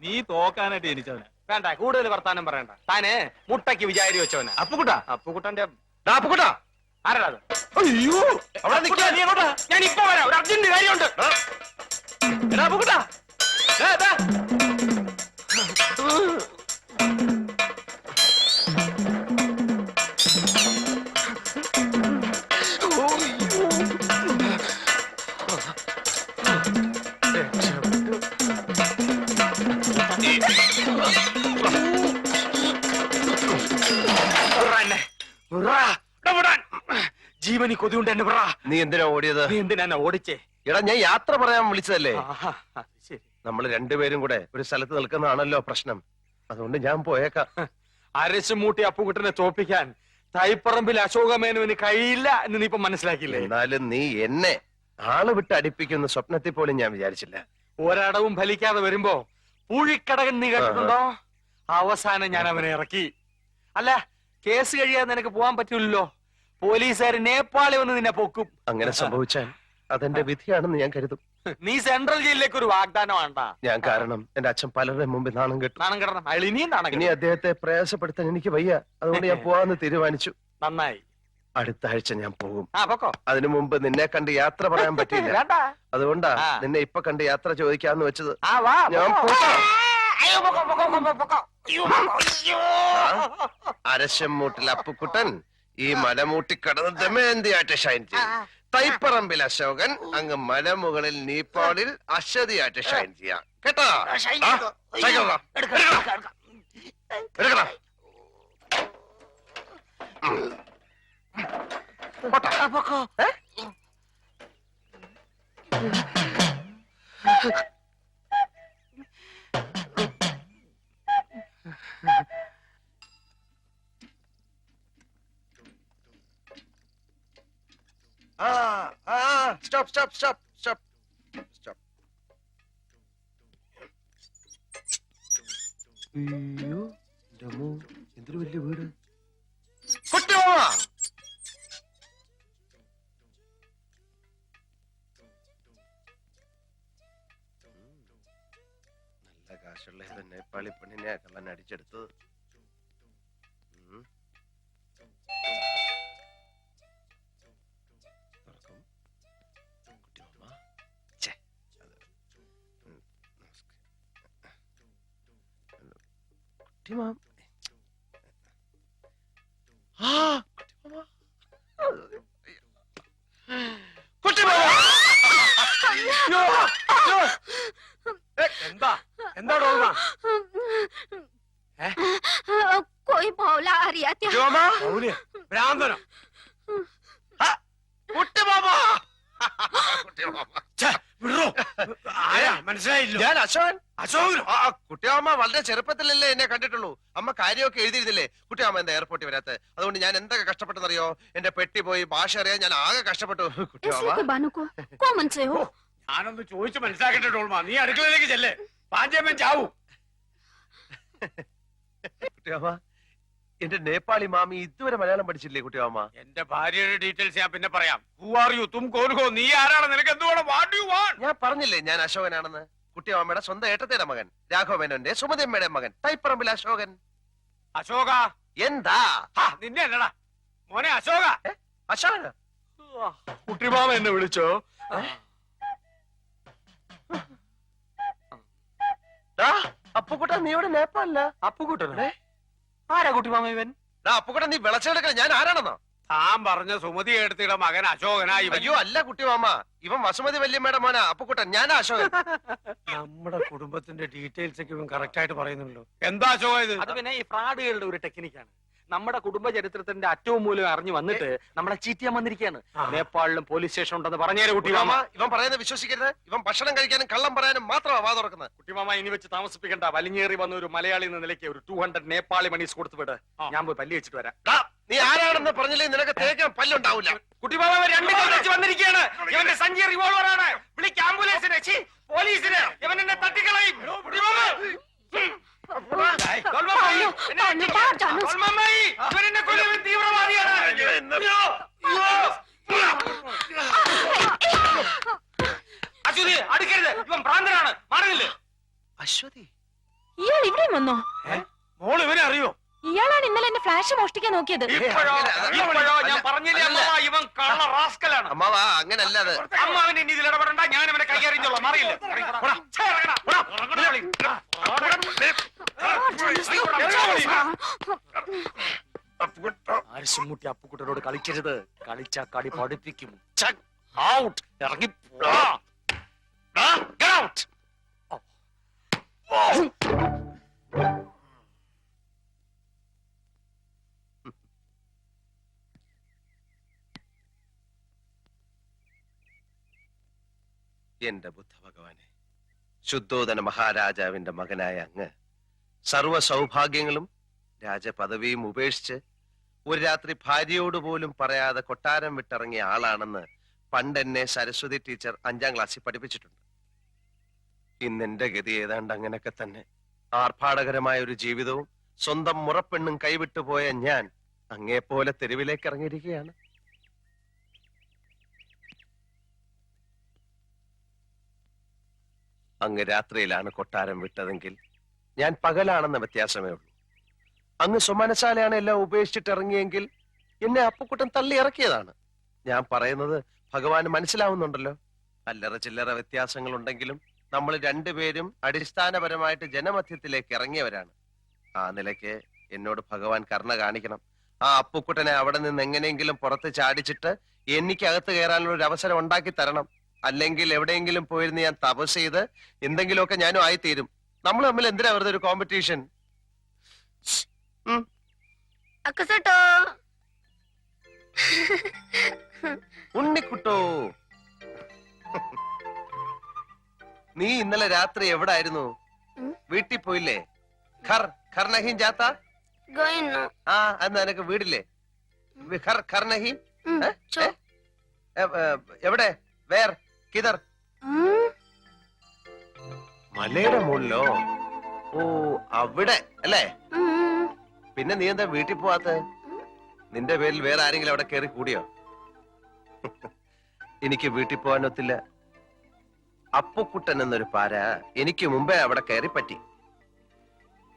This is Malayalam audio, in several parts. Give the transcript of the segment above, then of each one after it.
നീ തോക്കാനായിട്ട് ജനിച്ചവനാ. വേണ്ട, കൂടുതൽ വർത്താനം പറയണ്ട. താന് മുട്ടയ്ക്ക് വിചാരി വെച്ചവനാ. അപ്പുകുട്ടാ, അപ്പുകുട്ടന്റെ അപ്പുകുട്ടാ, ആരാ അത്? അയ്യോ അവിടെ നിൽക്കാ. നീ എങ്ങോട്ടാ? ഞാൻ ഇപ്പൊ വരാം, ഒരു അർജന്റ് കാര്യമുണ്ട്. എടാ അപ്പുകുട്ടാ, ജീവനി കൊതിയുണ്ട് എന്നെ പറ. നീ എന്തിനാ ഓടിയത്? നീ എന്തിനാ എന്നെ ഓടിച്ചേ? എടാ ഞാൻ യാത്ര പറയാൻ വിളിച്ചതല്ലേ. ശരി, നമ്മൾ രണ്ടുപേരും കൂടെ ഒരു സ്ഥലത്ത് നിൽക്കുന്നതാണല്ലോ പ്രശ്നം. അതുകൊണ്ട് ഞാൻ പോയേക്കാം. അരച്ചുമൂട്ടി അപ്പുകുട്ടനെ തോപ്പിക്കാൻ തൈപ്പറമ്പിൽ അശോകമേനുവിന് കഴിയില്ല എന്ന് നീ ഇപ്പൊ മനസ്സിലാക്കിയില്ലേ? എന്നാലും നീ എന്നെ ആള് വിട്ട് അടിപ്പിക്കുന്ന സ്വപ്നത്തിൽ പോലും ഞാൻ വിചാരിച്ചില്ല. ഒരടവും ഫലിക്കാതെ വരുമ്പോ പൂഴിക്കടകൻ നീ കേട്ടിട്ടുണ്ടോ? അവസാനം ഞാൻ അവനെ ഇറക്കി. അല്ല, കേസ് കഴിയാതെ നിനക്ക് പോവാൻ പറ്റൂല്ലോ. പോലീസുകാർ നേപ്പാളി വന്ന് നിന്നെ പൊക്കും. അങ്ങനെ സംഭവിച്ചാൽ അതെന്റെ വിധിയാണെന്ന് ഞാൻ കരുതും. നീ സെൻട്രൽ ജയിലിലേക്ക് ഒരു വാഗ്ദാനം വേണ്ട. ഞാൻ കാരണം എന്റെ അച്ഛൻ പലരുടെ മുമ്പിൽ നാണം കെട്ടു. നാണം കിടണം, അയാൾ ഇനിയും നാണം ഇനി അദ്ദേഹത്തെ പ്രയാസപ്പെടുത്താൻ എനിക്ക് വയ്യ. അതുകൊണ്ട് ഞാൻ പോവാന്ന് തീരുമാനിച്ചു. നന്നായി. അടുത്ത ആഴ്ച ഞാൻ പോകും. പൊക്കോ. അതിനു മുമ്പ് നിന്നെ കണ്ട് യാത്ര പറയാൻ പറ്റിയില്ല. വേണ്ട. അതുകൊണ്ടാ നിന്നെ ഇപ്പൊ കണ്ട് യാത്ര ചോദിക്കാന്ന് വെച്ചത്. വാ. ഞാൻ പോകാം. അയ്യോ, പൊക്കോ. അരശമ്മൂട്ടിൽ അപ്പുക്കുട്ടൻ ഈ മലമൂട്ടി കടന്ന് ദമയന്തിയായിട്ട് ഷൈൻ ചെയ്യും. തൈപ്പറമ്പിൽ അശോകൻ അങ്ങ് മലമുകളിൽ നേപ്പാളിൽ അശ്വതിയായിട്ട് ഷൈൻ ചെയ്യാം. കേട്ടോ? സ്റ്റോപ്പ്. അയ്യോ, എന്തൊരു വലിയ വീട്. നല്ല കാശുള്ള ഇത് നേപ്പാളി പെണ്ണിനെ കള്ളൻ അടിച്ചെടുത്തത്. എന്താ ഡോൾമ? कोई भौला आ रहा था। ഭ്രാന്തനോ? മനസ്സിലായില്ലോ. ഞാൻ അശോകൻ. അശോകനോ? കുട്ടിയമ്മ വളരെ ചെറുപ്പത്തിലല്ലേ എന്നെ കണ്ടിട്ടുള്ളൂ. അമ്മ കാര്യമൊക്കെ എഴുതിയിരുന്നില്ലേ? കുട്ടിയമ്മ എന്താ എയർപോർട്ടിൽ വരാത്ത? അതുകൊണ്ട് ഞാൻ എന്തൊക്കെ കഷ്ടപ്പെട്ടെന്നറിയോ? എന്റെ പെട്ടി പോയി, ഭാഷ അറിയാൻ ഞാൻ ആകെ കഷ്ടപ്പെട്ടു. ഞാനൊന്ന് ചോദിച്ചു മനസ്സിലാക്കട്ടെ ഡോൾമ. നീ അടുക്കളയിലേക്ക് ചെല്ലേ, പാഞ്ചേമ്മൻ ചാവൂ. കുട്ടിയമ്മ, എന്റെ നേപ്പാളി മാമി ഇതുവരെ മലയാളം പഠിച്ചില്ലേ കുട്ടിയമ്മ? എന്റെ ഭാര്യയുടെ ഡീറ്റെയിൽസ് ഞാൻ പിന്നെ പറയാം. Who are you? തും കോൻ ഹോ? നീ ആരാണ്? നിനക്ക് എന്തുവേണം? What do you want? ഞാൻ പറഞ്ഞില്ലേ ഞാൻ അശോകനാണെന്ന്. കുട്ടിയമ്മയുടെ സ്വന്തം ഏട്ടത്തേടെ മകൻ, രാഘവമേനോന്റെ സുമതിയമ്മയുടെ മകൻ, തൈപ്പറമ്പിൽ അശോകൻ. അശോക എന്താ? നിന്നെ അല്ലടാ മോനെ, അശോക. അശോകന? കുട്ടിമാമ എന്നെ വിളിച്ചോ? അപ്പുക്കുട്ട, നീ ഇവിടെ നേപ്പാളില്ല? അപ്പുകുട്ടനെ ആരാ കുട്ടിമാമ ഇവൻ? അപ്പുക്കുട്ട, നീ വിളച്ചെടുക്കണ ഞാൻ ആരാണെന്നോ? താൻ പറഞ്ഞ സുമതി എടുത്തിയുടെ മകൻ അശോകനായി. അയ്യോ അല്ല കുട്ടിമാമ, ഇവൻ വസുമതി വല്യമ്മയുടെ മോനാ അപ്പുക്കുട്ടൻ. ഞാനാ അശോകൻ. നമ്മുടെ കുടുംബത്തിന്റെ ഡീറ്റെയിൽസ് ഒക്കെ ഇവൻ കറക്റ്റ് ആയിട്ട് പറയുന്നുണ്ടല്ലോ. എന്താ അശോക ഇത്? അത് പിന്നെ ഈ ഫ്രോഡുകളുടെ ഒരു ടെക്നിക്കാണ്. നമ്മുടെ കുടുംബ ചരിത്രത്തിന്റെ അറ്റവും മൂലം അറിഞ്ഞു വന്നിട്ട് നമ്മളെ ചീറ്റ് ചെയ്യാൻ വന്നിരിക്കുകയാണ്. നേപ്പാളിലും പോലീസ് സ്റ്റേഷൻ ഉണ്ടെന്ന് പറഞ്ഞേരെ കുട്ടിമാമ. ഇവൻ പറയുന്നത് വിശ്വസിക്കരുത്. ഇവൻ ഭക്ഷണം കഴിക്കാനും കള്ളം പറയാനും മാത്രമാ വാ തുറക്കുന്നത്. കുട്ടിമാമ, ഇനി വെച്ച് താമസിപ്പിക്കണ്ട. വലിഞ്ഞേറി വന്ന ഒരു മലയാളി എന്ന നിലയ്ക്ക് ഒരു 200 നേപ്പാളി മണീസ് കൊടുത്തു വിട്. ഞാൻ പോയി പല്ലി വെച്ചിട്ട് വരാം. നീ ആരാണെന്ന് പറഞ്ഞില്ലേ നിനക്ക് തേക്കാൻ പല്ലുണ്ടാവില്ല. കുട്ടിമാമ രണ്ട് വെച്ച് വന്നിരിക്കുകയാണ്. ഇവന്റെ സഞ്ചി റിവോൾവർ ആണ്. വിളിക്ക് ആംബുലൻസിനെ, പോലീസിനെ. ഇവൻ എന്നെ തട്ടിക്കളയും. അശ്വതി, അടുക്കരുത്. ഇവൻ ഭ്രാന്തനാണ്. മാറിയില്ലേ? അശ്വതി? ഇയാൾ ഇവിടെയും വന്നോ? മോൾ ഇവനെ അറിയോ? ഇയാളാണ് ഇന്നലെ എന്റെ ഫ്ലാഷ് മോഷ്ടിക്കാൻ നോക്കിയത്. ഇപ്പോഴോ ഞാൻ പറഞ്ഞില്ലേ അമ്മ, ഇവൻ കള്ള റാസ്കലാണ്. അമ്മാവാ അങ്ങനല്ല അത്. അമ്മ അവൻ ഇനി ഇതിൽ ഇടപെടണ്ട, ഞാൻ അവനെ കൈകാര്യം അറിയില്ല. ആരിശുമുട്ടി അപ്പുക്കുട്ടനോട് കളിക്കരുത്, കളിച്ചാ കളി പഠിപ്പിക്കും. ഔട്ട്, ഇറങ്ങി എന്റെ ബുദ്ധ ഭഗവാനെ, ശുദ്ധോദന മഹാരാജാവിന്റെ മകനായ അങ്ങ് സർവ സൗഭാഗ്യങ്ങളും രാജപദവിയും ഉപേക്ഷിച്ച് ഒരു രാത്രി ഭാര്യയോട് പോലും പറയാതെ കൊട്ടാരം വിട്ടിറങ്ങിയ ആളാണെന്ന് പണ്ട് എന്നെ സരസ്വതി ടീച്ചർ 5ാം ക്ലാസ്സിൽ പഠിപ്പിച്ചിട്ടുണ്ട്. ഇന്നെന്റെ ഗതി ഏതാണ്ട് അങ്ങനെയൊക്കെ തന്നെ. ആർഭാടകരമായ ഒരു ജീവിതവും സ്വന്തം മുറപ്പെണ്ണും കൈവിട്ടുപോയ ഞാൻ അങ്ങേപ്പോലെ തെരുവിലേക്ക് ഇറങ്ങിയിരിക്കുകയാണ്. അങ്ങ് രാത്രിയിലാണ് കൊട്ടാരം വിട്ടതെങ്കിൽ ഞാൻ പകലാണെന്ന വ്യത്യാസമേ ഉള്ളൂ. അങ്ങ് സുമനശാലയാണ് എല്ലാം ഉപേക്ഷിച്ചിട്ട് ഇറങ്ങിയെങ്കിൽ എന്നെ അപ്പുക്കുട്ടൻ തള്ളി ഇറക്കിയതാണ്. ഞാൻ പറയുന്നത് ഭഗവാന് മനസ്സിലാവുന്നുണ്ടല്ലോ. അല്ലറ ചില്ലറ വ്യത്യാസങ്ങൾ ഉണ്ടെങ്കിലും നമ്മൾ രണ്ടുപേരും അടിസ്ഥാനപരമായിട്ട് ജനമധ്യത്തിലേക്ക് ഇറങ്ങിയവരാണ്. ആ നിലയ്ക്ക് എന്നോട് ഭഗവാൻ കരുണ കാണിക്കണം. ആ അപ്പുക്കുട്ടനെ അവിടെ നിന്ന് എങ്ങനെയെങ്കിലും പുറത്ത് ചാടിച്ചിട്ട് എനിക്കകത്ത് കയറാനുള്ള ഒരു അവസരം ഉണ്ടാക്കി തരണം. അല്ലെങ്കിൽ എവിടെയെങ്കിലും പോയിരുന്ന് ഞാൻ തപസ് ചെയ്ത് എന്തെങ്കിലുമൊക്കെ ഞാനും ആയിത്തീരും. നമ്മൾ തമ്മിൽ എന്തിനാ വെറുതെ ഒരു കോമ്പറ്റീഷൻ? അക്കസട്ടോ ഉണ്ണിക്കുട്ടോ, നീ ഇന്നലെ രാത്രി എവിടായിരുന്നു? വീട്ടിൽ പോയില്ലേ? ഖർ ഖർ നഹീം ജാത്ത? ഗോയിന്നു. ആ അന്ന് നിനക്ക് വീടില്ലേ? ഖർ ഖർ നഹീം? എവിടെ? വേർ കിതർ? മലയുടെ മുകളിലോ? ഓ അവിടെ അല്ലേ? പിന്നെ നീ എന്താ വീട്ടിൽ പോവാത്ത? നിന്റെ പേരിൽ വേറെ ആരെങ്കിലും അവിടെ കയറി കൂടിയോ? എനിക്ക് വീട്ടിൽ പോകാനൊത്തില്ല. അപ്പുക്കുട്ടൻ എന്നൊരു പാര എനിക്ക് മുമ്പേ അവിടെ കയറി പറ്റി.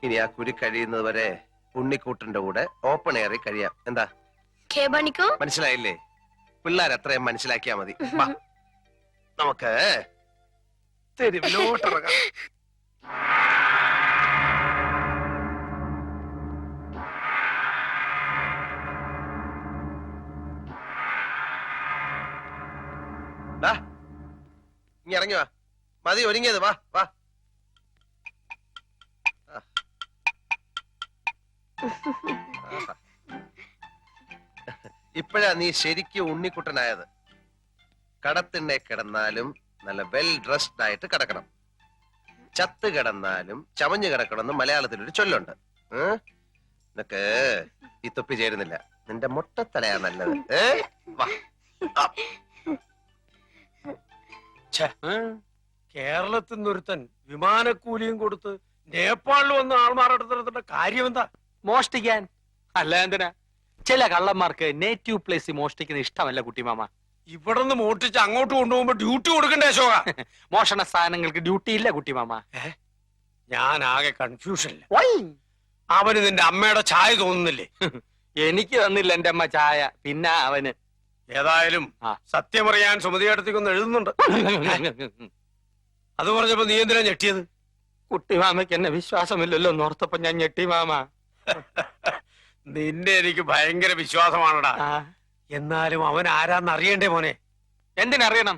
ഇനി ആ കുരി കഴിയുന്നത് വരെ ഉണ്ണിക്കൂട്ടന്റെ കൂടെ ഓപ്പൺ എയറിൽ കഴിയാം. എന്താ മനസ്സിലായില്ലേ? പിള്ളേർ അത്രയും മനസ്സിലാക്കിയാ മതി. വാ, നമുക്ക് തെരുവിലോട്ടിറങ്ങാം. ഇനി ഇറങ്ങി വാ. മതി ഒരുങ്ങിയത്. വാ വാ. ഇപ്പോഴാ നീ ശരിക്കും ഉണ്ണിക്കുട്ടനായത്. കടത്തിണ്ണെ കിടന്നാലും നല്ല വെൽ ഡ്രസ്ഡ് ആയിട്ട് കിടക്കണം. ചത്ത് കിടന്നാലും ചമഞ്ഞു കിടക്കണമെന്ന് മലയാളത്തിലൊരു ചൊല്ലുണ്ട്. നിനക്ക് ഈ തൊപ്പി ചേരുന്നില്ല. നിന്റെ മൊട്ടത്തലയാ നല്ലത്. വാ. കേരളത്തിൽ നിന്നൊരുത്തൻ വിമാനക്കൂലിയും കൊടുത്ത് നേപ്പാളിൽ വന്ന് ആൾമാറെടുത്തിടത്തിന്റെ കാര്യം എന്താ? മോഷ്ടിക്കാൻ. അല്ല എന്തിനാ? ചില കള്ളന്മാർക്ക് നേറ്റീവ് പ്ലേസ് മോഷ്ടിക്കുന്ന ഇഷ്ടമല്ല കുട്ടിമാമ. ഇവിടെ നിന്ന് മോഷ്ടിച്ച് അങ്ങോട്ട് കൊണ്ടുപോകുമ്പോ ഡ്യൂട്ടി കൊടുക്കണ്ടേ അശോക? മോഷണ സാധനങ്ങൾക്ക് ഡ്യൂട്ടി ഇല്ല കുട്ടിമാമ. ഞാൻ ആകെ കൺഫ്യൂഷനില്ല. അവന് നിന്റെ അമ്മയുടെ ചായ തോന്നുന്നില്ലേ? എനിക്ക് തന്നില്ല എന്റെ അമ്മ ചായ. പിന്നെ അവന് ഏതായാലും സത്യമറിയാൻ സുമതിയേടത്തേക്കൊന്ന് എഴുതുന്നുണ്ട്. അത് പറഞ്ഞപ്പോ നീ എന്തിനാ ഞെട്ടിയത്? കുട്ടിമാമയ്ക്ക് എന്നെ വിശ്വാസമില്ലല്ലോ എന്നോർത്തപ്പോ ഞാൻ ഞെട്ടി മാമ. നിന്നെ എനിക്ക് ഭയങ്കര വിശ്വാസമാണടാ. എന്നാലും അവൻ ആരാന്ന് അറിയണ്ടേ മോനെ? എന്തിനറിയണം?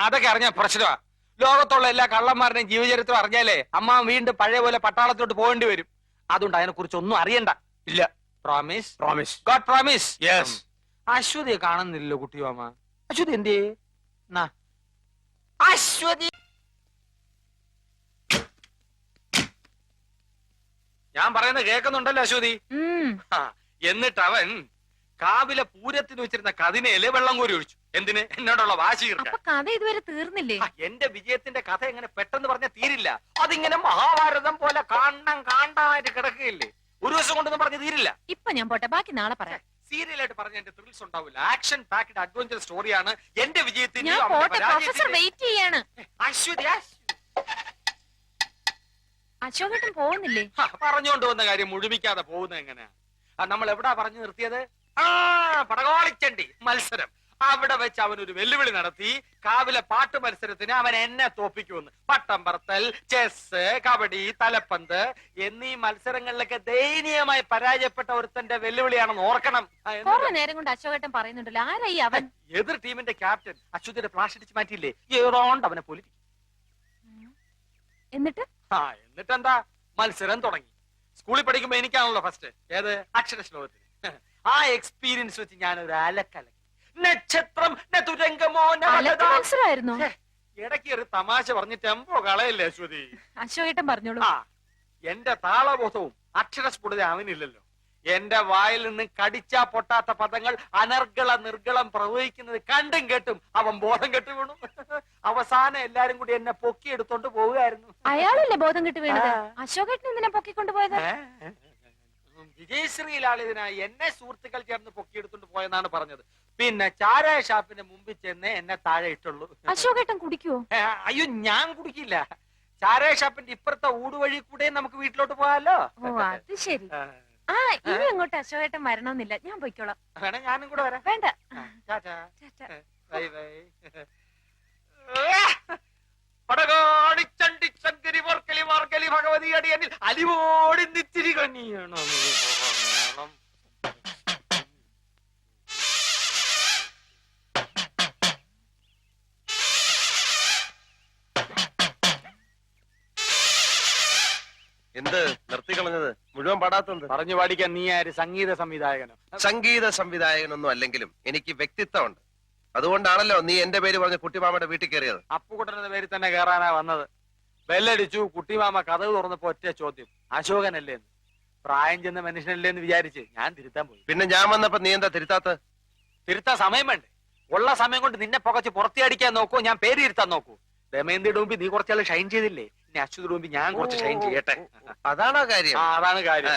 അതൊക്കെ അറിഞ്ഞ പ്രശ്നമാ. ലോകത്തുള്ള എല്ലാ കള്ളന്മാരുടെയും ജീവചരിത്രം അറിഞ്ഞാലേ അമ്മ വീണ്ടും പഴയ പോലെ പട്ടാളത്തോട്ട് പോകേണ്ടി വരും. അതുകൊണ്ട് അതിനെ കുറിച്ച് ഒന്നും അറിയണ്ട. ഇല്ല. Promise? Promise. God promise. Yes. അശ്വതിയെ കാണുന്നില്ലല്ലോ കുട്ടിമാമ. അശ്വതി എന്തേ? അശ്വതി ഞാൻ പറയുന്നത് കേൾക്കുന്നുണ്ടല്ലോ അശ്വതി? എന്നിട്ട് അവൻ കാവിലെ പൂരത്തിന് വെച്ചിരുന്ന കതിനയില് വെള്ളം കോരി ഒഴിച്ചു. എന്തിന്? എന്നോടുള്ള വാശി തീർക്കാൻ. കഥ ഇതുവരെ തീർന്നില്ലേ? എന്റെ വിജയത്തിന്റെ കഥ എങ്ങനെ പെട്ടെന്ന് പറഞ്ഞാൽ തീരില്ല. അതിങ്ങനെ മഹാഭാരതം പോലെ കാണ്ടായിട്ട് കിടക്കുകയില്ലേ? ഒരു ദിവസം കൊണ്ടൊന്നും പറഞ്ഞ് തീരില്ല. ഇപ്പൊ ഞാൻ പോട്ടെ, ബാക്കി നാളെ പറയാം. സീരിയൽ ആയിട്ട് പറഞ്ഞ എന്റെ ത്രിൽസ് ഉണ്ടാവില്ല. ആക്ഷൻ പാക്ഡ് അഡ്വഞ്ചർ സ്റ്റോറിയാണ്. എന്റെ വിജയത്തിന്റെ ഞാൻ പോട്ടെ, പ്രൊഫസർ വെയിറ്റ് ചെയ്യാണ്. അശ്വതി അശോകേട്ടൻ പോകുന്നില്ലേ? പറഞ്ഞുകൊണ്ട് വന്ന കാര്യം മുഴുമിക്കാതെ പോകുന്നത് എങ്ങനെയാ? നമ്മൾ എവിടാ പറഞ്ഞു നിർത്തിയത്? പടകോളിച്ചണ്ടി മത്സരം. അവിടെ വെച്ച് അവൻ ഒരു വെല്ലുവിളി നടത്തി. കാവിലെ പാട്ട് മത്സരത്തിന് അവൻ എന്നെ തോപ്പിക്കുമെന്ന്. പട്ടം പറത്തൽ, ചെസ്, കബഡി, തലപ്പന്ത് എന്നീ മത്സരങ്ങളിലൊക്കെ ദയനീയമായി പരാജയപ്പെട്ട ഒരുത്തന്റെ വെല്ലുവിളിയാണെന്ന് ഓർക്കണം. കുറെ നേരം കൊണ്ട് അശോകേട്ടൻ പറയുന്നുണ്ടല്ലോ, ആരായി അവൻ? എതിർ ടീമിന്റെ ക്യാപ്റ്റൻ അശ്വതിയുടെ ഫ്ലാഷ് അടിച്ച് മാറ്റിയില്ലേ? ഏതോണ്ട് അവനെ പൊലിക്കും. എന്നിട്ട് എന്നിട്ടെന്താ? മത്സരം തുടങ്ങി. സ്കൂളിൽ പഠിക്കുമ്പോ എനിക്കാണല്ലോ ഫസ്റ്റ്. ഏത്? അക്ഷര ശ്ലോകത്തിന്. ആ എക്സ്പീരിയൻസ് വെച്ച് ഞാൻ ഒരു അലക്കലക്കി. നക്ഷത്രം മത്സരമായിരുന്നോ? ഇടയ്ക്ക് ഒരു തമാശ പറഞ്ഞ് ടെമ്പോ കളയല്ലേ അശ്വതി? അശോകേട്ടൻ പറഞ്ഞോളൂ. എന്റെ താളബോധവും അക്ഷരസ്ഫുടത അവനില്ലല്ലോ. എന്റെ വായിൽ നിന്ന് കടിച്ചാ പൊട്ടാത്ത പദങ്ങൾ അനർഗള നിർഗളം പ്രവഹിക്കുന്നത് കണ്ടും കേട്ടും അവൻ ബോധം കെട്ടു വീണു. അവസാനം എല്ലാരും കൂടി എന്നെ പൊക്കിയെടുത്തോണ്ട് പോവുകയായിരുന്നു. അയാളല്ലേ ബോധം കെട്ട് വീണത്? അശോകേട്ടൻ എന്തിനാ പൊക്കിക്കൊണ്ടുപോയത്? വിജയശ്രീലാളിതിനായി എന്നെ സുഹൃത്തുക്കൾ ചേർന്ന് പൊക്കിയെടുത്തോണ്ട് പോയെന്നാണ് പറഞ്ഞത്. പിന്നെ ചാരായ ഷാപ്പിന്റെ മുമ്പിൽ ചെന്ന് എന്നെ താഴെ ഇട്ടുള്ളൂ. അശോകേട്ടൻ കുടിക്കുവോ? അയ്യോ, ഞാൻ കുടിക്കില്ല. ചാരായ ഷാപ്പിന്റെ ഇപ്പുറത്തെ ഊടുവഴി കൂടെ നമുക്ക് വീട്ടിലോട്ട് പോകാലോ. ഓ അത് ശരി. ഇനി അങ്ങോട്ട് അശോകേട്ടൻ വരണമെന്നില്ല, ഞാൻ പോയിക്കോളാം. വേണേ ഞാനും കൂടെ വരാം. വേണ്ട. ടാറ്റാ. ടാറ്റാ. Bye bye. പടകോടി ചണ്ടി ചങ്കരി വർക്കലി മാർക്കലി ഭഗവതി അടിയനിൽ അലിവോടി നിത്തിരി കണ്ണിയണം. എന്ത് നിർത്തി കളഞ്ഞത്? മുഴുവൻ പാടാത്തത്? പറഞ്ഞു പാടിക്കാൻ നീ ആര്? സംഗീത സംവിധായകനോ? സംഗീത സംവിധായകനൊന്നും അല്ലെങ്കിലും എനിക്ക് വ്യക്തിത്വമുണ്ട്. അതുകൊണ്ടാണല്ലോ നീ എന്റെ പേര് പറഞ്ഞ കുട്ടിമാമയുടെ വീട്ടിൽ കയറിയത്. അപ്പുകുട്ടന്റെ പേരിൽ തന്നെ കയറാനാ വന്നത്. ബെല്ലടിച്ചു. കുട്ടിമാമ കഥവ് തുറന്നപ്പോ ഒറ്റ ചോദ്യം, അശോകനല്ലേന്ന്. പ്രായം ചെന്ന മനുഷ്യനല്ലേന്ന് വിചാരിച്ച് ഞാൻ തിരുത്താൻ പോയി. പിന്നെ ഞാൻ വന്നപ്പോ നീ എന്താ തിരുത്താത്ത? തിരുത്താൻ സമയം വേണ്ടേ? ഉള്ള സമയം കൊണ്ട് നിന്നെ പുകച്ച് പുറത്തിയടിക്കാൻ നോക്കൂ, ഞാൻ പേര് തിരുത്താൻ നോക്കൂ. ദമയന്തിയുടെ മുമ്പിൽ നീ കുറച്ചാൾ ഷൈൻ ചെയ്തില്ലേ? ഇനി അശ്വതിയുടെ മുമ്പിൽ ഞാൻ കുറച്ച് ഷൈൻ ചെയ്യട്ടെ. അതാണോ കാര്യം? അതാണ് കാര്യം.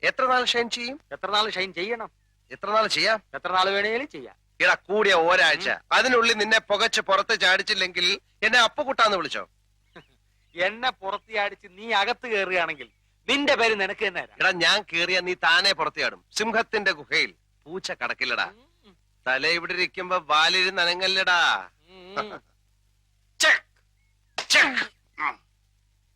എത്ര നാൾ ഷൈൻ ചെയ്യും? എത്ര നാൾ ഷൈൻ ചെയ്യണം? എത്ര നാൾ ചെയ്യാം? എത്ര നാൾ വേണേലും ചെയ്യാം. ഇടാ കൂടിയ ഒരാഴ്ച. അതിനുള്ളിൽ നിന്നെ പുകച്ച് പുറത്ത് ചാടിച്ചില്ലെങ്കിൽ എന്നെ അപ്പുകുട്ടാന്ന് വിളിച്ചോ. എന്നെ പുറത്തിയാടിച്ച് നീ അകത്ത് കയറുകയാണെങ്കിൽ നിന്റെ പേര് നിനക്ക് തന്നെ. എടാ ഞാൻ കേറിയ നീ താനെ പുറത്തിയാടും. സിംഹത്തിന്റെ ഗുഹയിൽ പൂച്ച കടക്കില്ലടാ. തല ഇവിടെ ഇരിക്കുമ്പോ വാലിരുന്ന് അനങ്ങല്ലടാ. Check check.